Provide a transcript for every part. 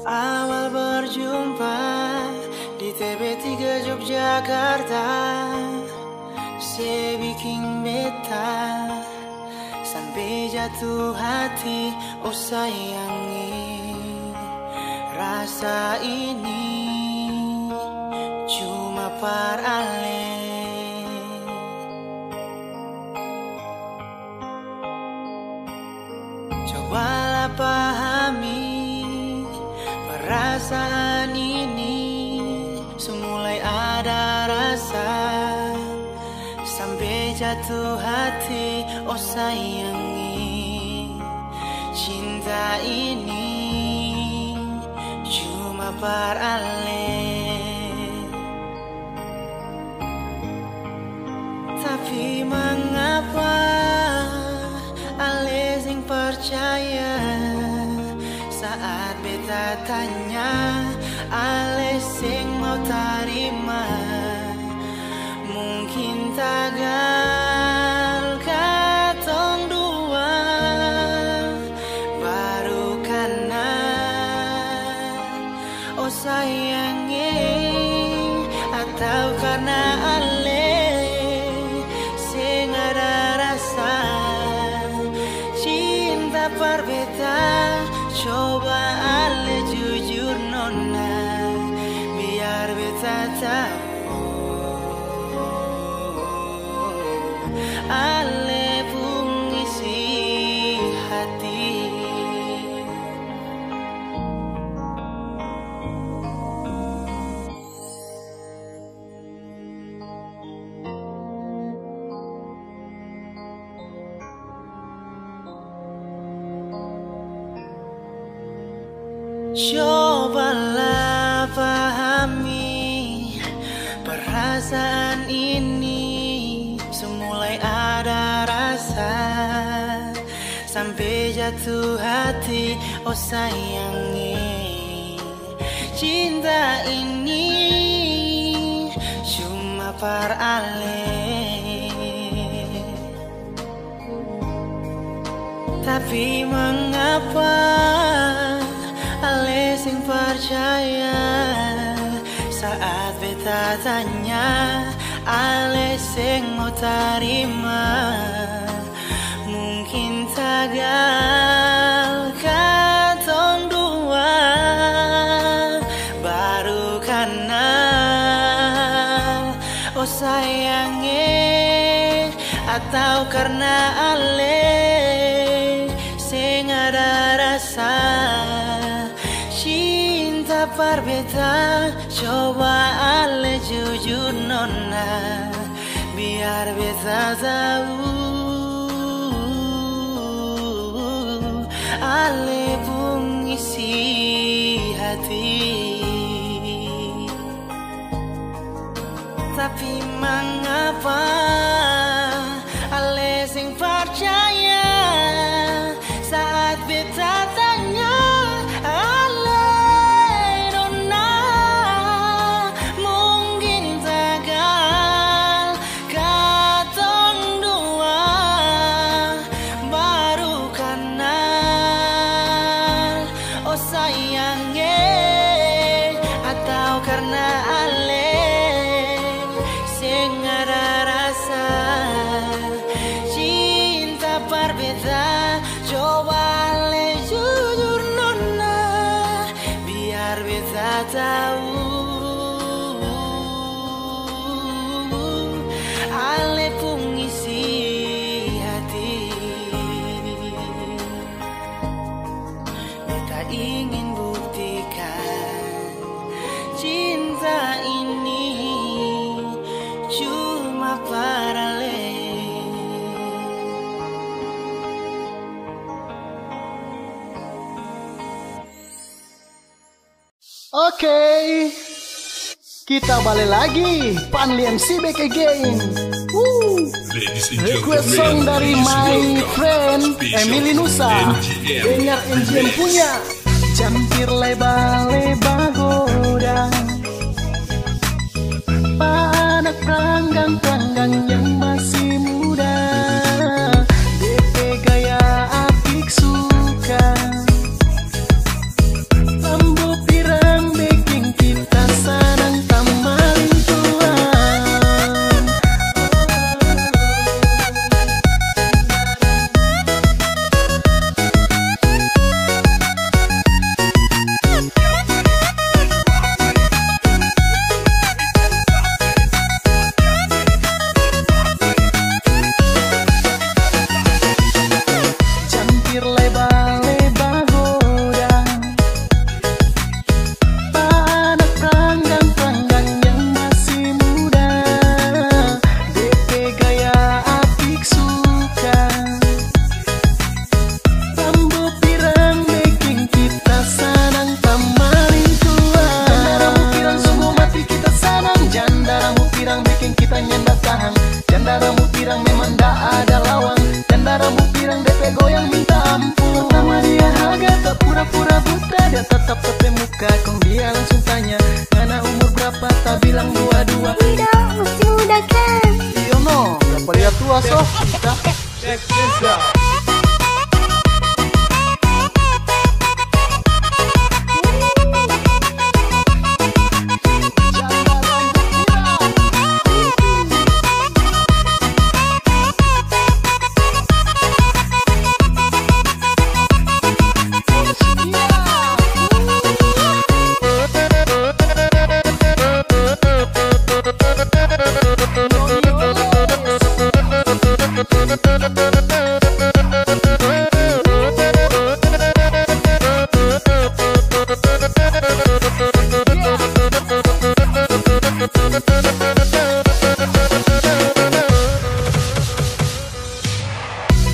Awal berjumpa di TB3 Yogyakarta, saya bikin beta sampai jatuh hati. Oh sayangi, rasa ini cuma paralel. Cobalah pahami perasaan ini, semulai ada rasa sampai jatuh hati. Oh sayangi, cinta ini cuma paralel. Tapi mengapa ale sing percaya saat beta tanya, ale sing mau tarima. Mungkin tagal katong dua baru karena oh sayangi, atau karena ale sing ada rasa cinta perbeda. Coba ale jujur nona, biar beta tahu ale pun isi hati. Cobalah pahami perasaan ini, semulai ada rasa sampai jatuh hati. Oh sayangi, cinta ini cuma paralel. Tapi mengapa ale sing percaya saat beta tanya, ale sing mau tarima. Mungkin tagal katong dua baru kenal. Oh sayangi, atau karena ale sing ada rasa cinta perbeda. Coba ale jujur nona, biar beta tahu ale pun isi hati. Tapi mengapa ale sing percaya saat beta tanya, ale pun isi hati. Beta ingin buktikan cinta ini cuma paralel. Oke, kita balik lagi. Panli MC back again. Request song dari my friend Emily Nusa. Dengar NGM punya Jampir leba-leba goda, anak pelanggang-pelanggang yang masih muda. DP gaya apik suka, rambut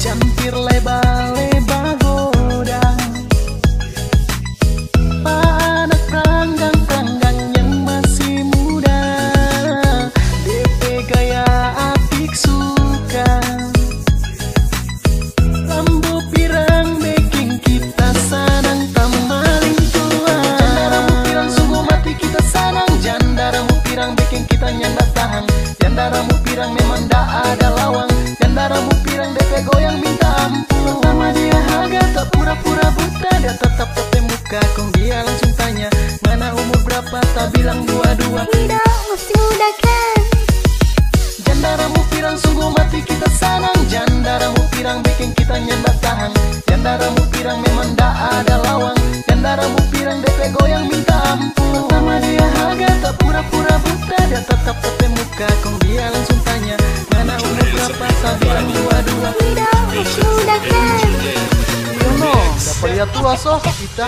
Campir leba-leba goda, anak pranggang-pranggang yang masih muda, DP gaya apik suka, lampu pirang bikin kita sanang tamaling tua. Jandaramu pirang sungguh mati kita sanang, jandaramu pirang bikin kita nyanda tahan, jandaramu pirang memang dak ada lawang, jandaramu pirang DP goyang minta ampun. Pertama dia haga tak pura-pura buta, dia tetap tetep muka kong dia langsung tanya, mana umur berapa, tak bilang dua-dua. Tidak, masih muda kan. Jandaramu pirang sungguh mati kita sanang, jandaramu pirang bikin kita nyanda tahan, jandaramu pirang memang dak ada lawang, jandaramu pirang DP goyang minta ampun. Pertama dia haga tak pura-pura buta, dia tetap tetep muka kong dia langsung tanya, mana umur berapa, tak bilang dua-dua. Tidak, masih muda kan. Yono, dapat lihat tua soh kita.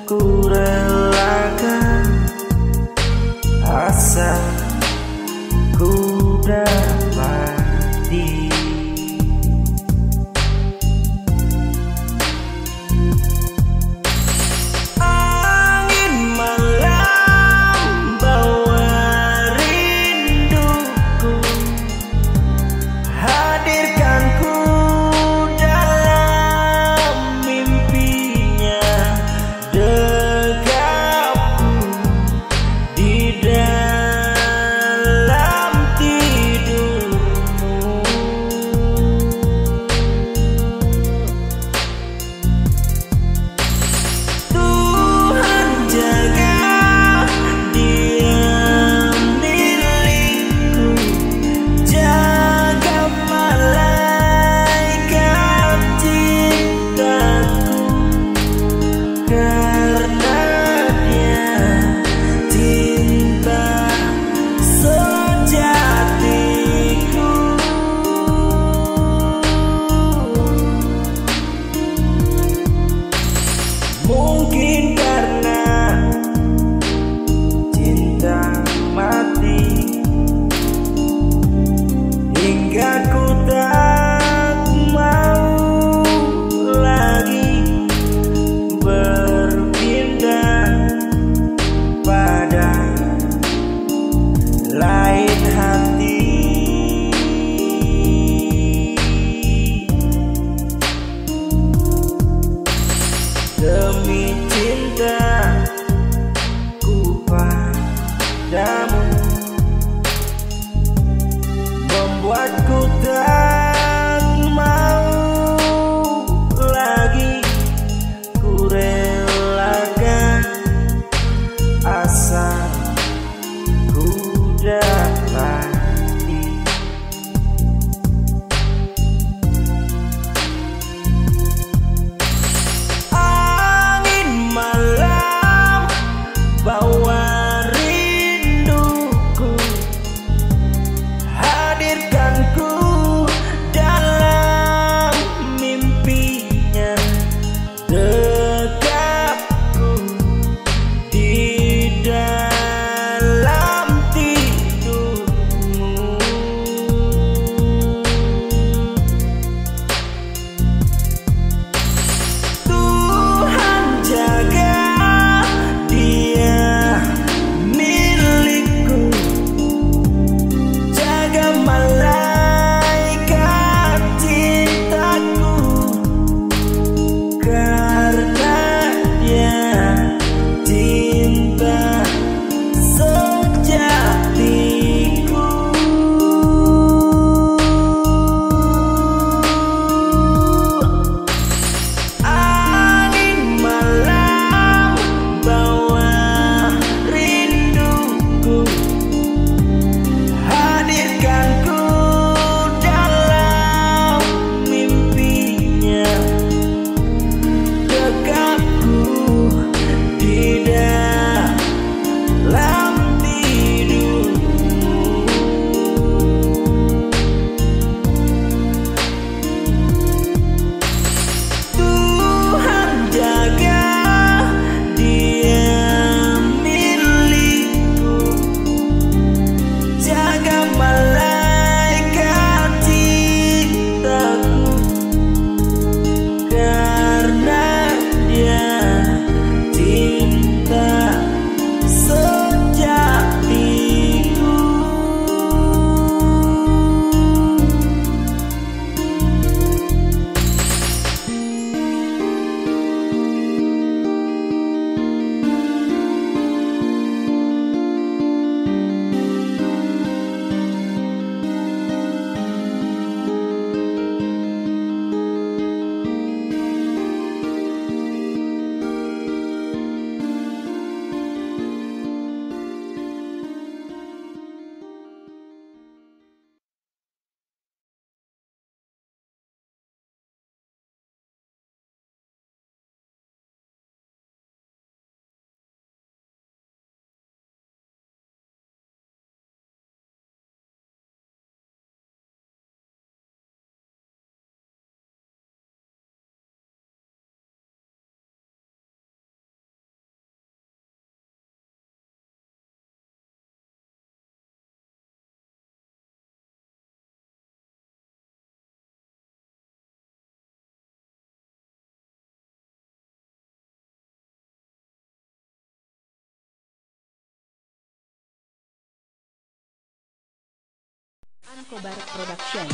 Kurang bisa ku dapati. Angin malam bawa rinduku, hadirkan ku dalam mimpinya, dekapku di dalam tidur. Ankobar Production.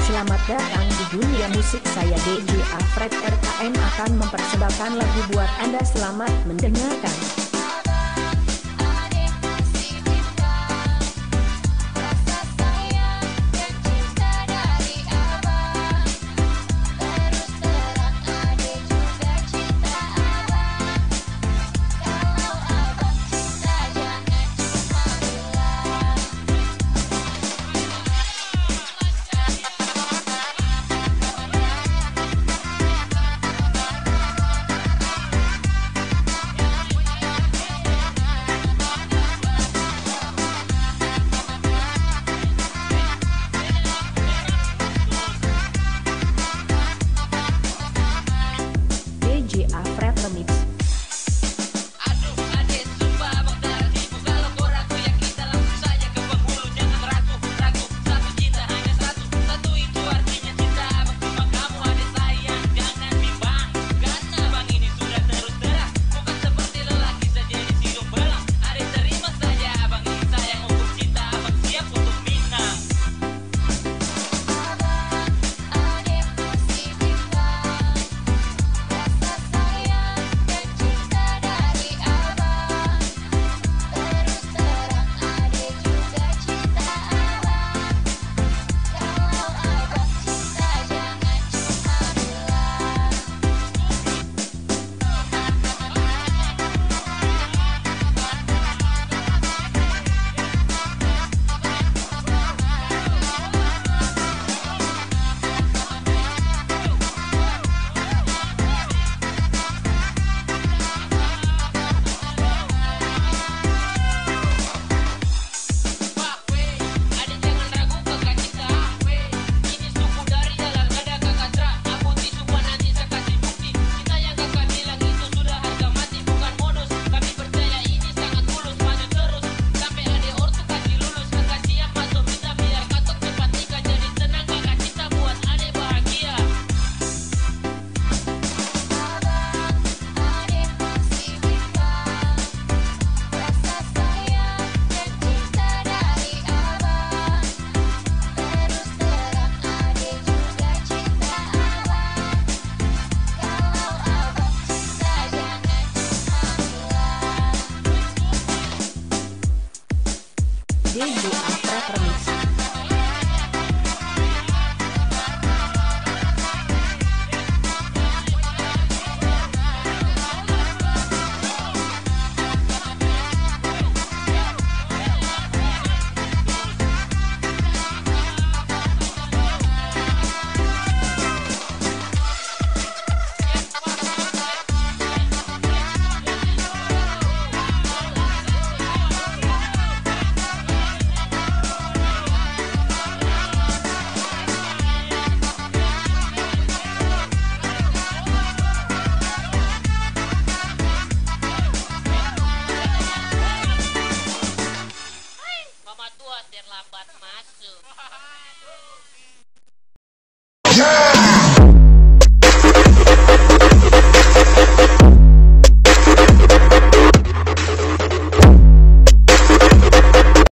Selamat datang di dunia musik. Saya DJ Alfred RKM akan mempersembahkan lagu buat Anda. Selamat mendengarkan. DJ Alfred Remix. Aduh adik sumpah abang tertipu. Kalau kau ragu ya kita langsung saja ke penghulu. Jangan ragu, satu cinta hanya satu. Satu itu artinya cinta abang sama kamu adik sayang. Jangan bimbang, karena abang ini sudah terus terang. Bukan seperti lelaki saja disiung belang. Adik terima saja abang ini sayang. Untuk cinta abang siap untuk minang. DJ Alfred Remix. Mama tua terlambat masuk.